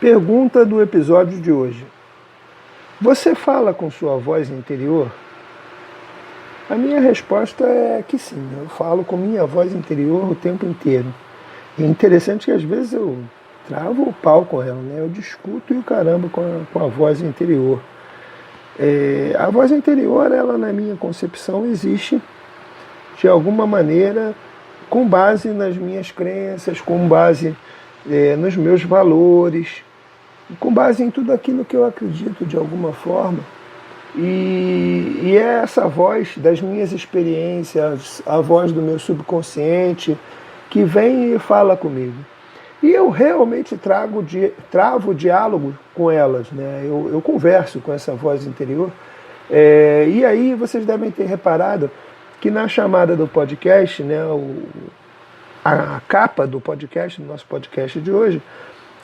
Pergunta do episódio de hoje. Você fala com sua voz interior? A minha resposta é que sim, eu falo com minha voz interior o tempo inteiro. E é interessante que às vezes eu travo o pau com ela, né? Eu discuto e o caramba com a voz interior. A voz interior, ela na minha concepção existe de alguma maneira com base nas minhas crenças, com base nos meus valores, com base em tudo aquilo que eu acredito de alguma forma. E é essa voz das minhas experiências, a voz do meu subconsciente, que vem e fala comigo. E eu realmente travo diálogo com elas, né? Eu converso com essa voz interior. E aí vocês devem ter reparado que na chamada do podcast, né, a capa do podcast, do nosso podcast de hoje,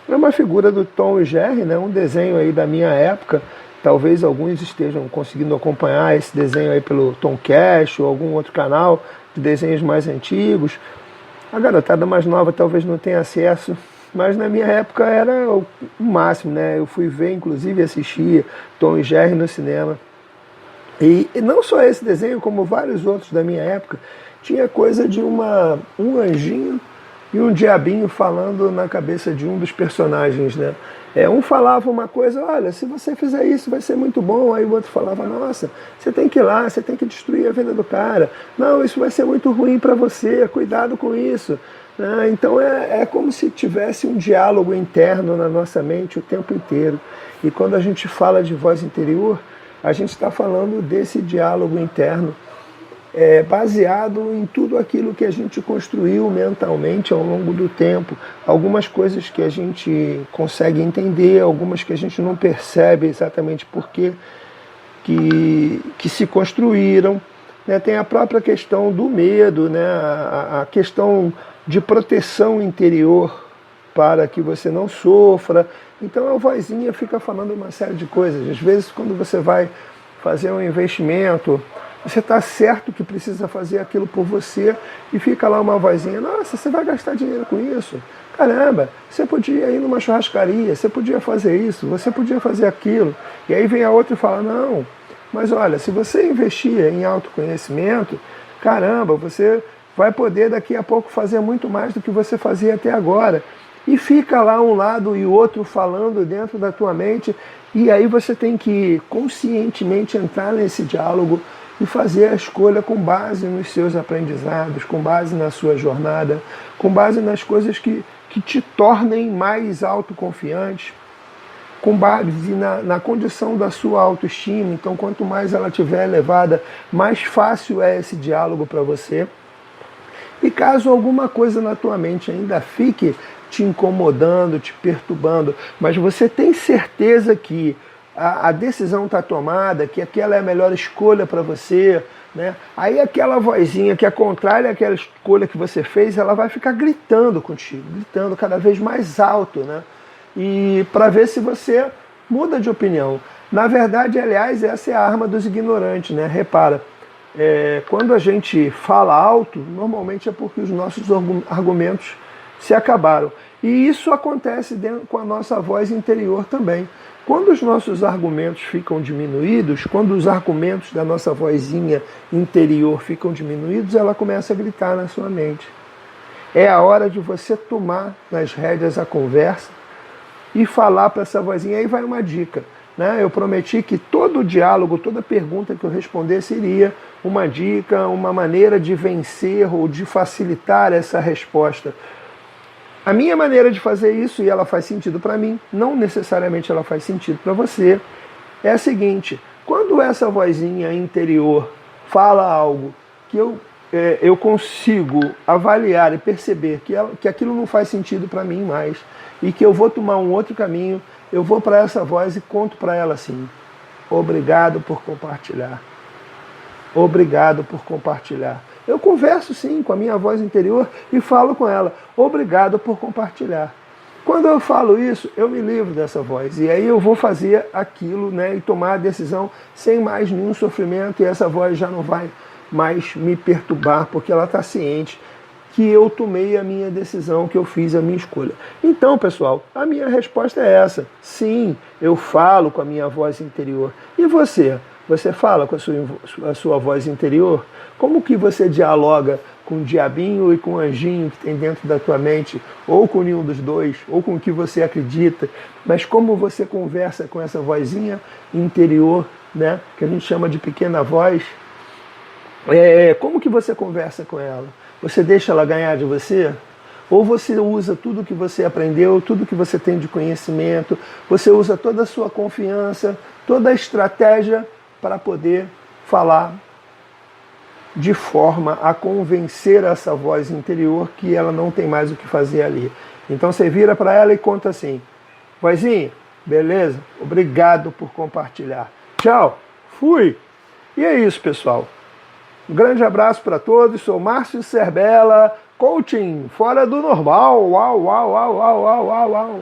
é uma figura do Tom e Jerry, né, um desenho aí da minha época. Talvez alguns estejam conseguindo acompanhar esse desenho aí pelo Tomcast ou algum outro canal de desenhos mais antigos. A garotada mais nova talvez não tenha acesso, mas na minha época era o máximo, né? Eu fui ver, inclusive assistia Tom e Jerry no cinema. E não só esse desenho, como vários outros da minha época, tinha coisa de um anjinho e um diabinho falando na cabeça de um dos personagens, né? Um falava uma coisa, olha, se você fizer isso vai ser muito bom. Aí o outro falava, nossa, você tem que ir lá, você tem que destruir a vida do cara. Não, isso vai ser muito ruim para você, cuidado com isso. Então é como se tivesse um diálogo interno na nossa mente o tempo inteiro. E quando a gente fala de voz interior, a gente está falando desse diálogo interno, baseado em tudo aquilo que a gente construiu mentalmente ao longo do tempo. Algumas coisas que a gente consegue entender, algumas que a gente não percebe exatamente por que se construíram. Né? Tem a própria questão do medo, né? A questão de proteção interior para que você não sofra. Então a vozinha fica falando uma série de coisas. Às vezes quando você vai fazer um investimento, você está certo que precisa fazer aquilo por você e fica lá uma vozinha, nossa, você vai gastar dinheiro com isso? Caramba, você podia ir numa churrascaria, você podia fazer isso, você podia fazer aquilo. E aí vem a outra e fala, não, mas olha, se você investir em autoconhecimento, caramba, você vai poder daqui a pouco fazer muito mais do que você fazia até agora. E fica lá um lado e o outro falando dentro da tua mente, e aí você tem que conscientemente entrar nesse diálogo e fazer a escolha com base nos seus aprendizados, com base na sua jornada, com base nas coisas que te tornem mais autoconfiante, com base na condição da sua autoestima. Então, quanto mais ela estiver elevada, mais fácil é esse diálogo para você. E caso alguma coisa na tua mente ainda fique te incomodando, te perturbando, mas você tem certeza que a decisão está tomada, que aquela é a melhor escolha para você, né? Aí aquela vozinha que é contrária àquela escolha que você fez, ela vai ficar gritando contigo, gritando cada vez mais alto, né? E para ver se você muda de opinião. Na verdade, aliás, essa é a arma dos ignorantes, né? Repara, quando a gente fala alto, normalmente é porque os nossos argumentos se acabaram. E isso acontece com a nossa voz interior também. Quando os nossos argumentos ficam diminuídos, quando os argumentos da nossa vozinha interior ficam diminuídos, ela começa a gritar na sua mente. É a hora de você tomar nas rédeas a conversa e falar para essa vozinha. Aí vai uma dica, né? Eu prometi que todo diálogo, toda pergunta que eu respondesse iria uma dica, uma maneira de vencer ou de facilitar essa resposta. A minha maneira de fazer isso, e ela faz sentido para mim, não necessariamente ela faz sentido para você, é a seguinte: quando essa vozinha interior fala algo que eu consigo avaliar e perceber que aquilo não faz sentido para mim mais, e que eu vou tomar um outro caminho, eu vou para essa voz e conto para ela assim, obrigado por compartilhar. Obrigado por compartilhar. Eu converso sim com a minha voz interior e falo com ela, obrigado por compartilhar. Quando eu falo isso, eu me livro dessa voz. E aí eu vou fazer aquilo, né, e tomar a decisão sem mais nenhum sofrimento. E essa voz já não vai mais me perturbar, porque ela está ciente que eu tomei a minha decisão, que eu fiz a minha escolha. Então, pessoal, a minha resposta é essa. Sim, eu falo com a minha voz interior. E você? Você fala com a sua voz interior? Como que você dialoga com o diabinho e com o anjinho que tem dentro da tua mente? Ou com nenhum dos dois, ou com o que você acredita. Mas como você conversa com essa vozinha interior, né, que a gente chama de pequena voz? Como que você conversa com ela? Você deixa ela ganhar de você? Ou você usa tudo que você aprendeu, tudo que você tem de conhecimento, você usa toda a sua confiança, toda a estratégia para poder falar de forma a convencer essa voz interior que ela não tem mais o que fazer ali. Então você vira para ela e conta assim: vozinha, beleza? Obrigado por compartilhar. Tchau, fui. E é isso, pessoal. Um grande abraço para todos. Sou Márcio Serbella, coaching fora do normal. Uau, uau, uau, uau, uau, uau, uau.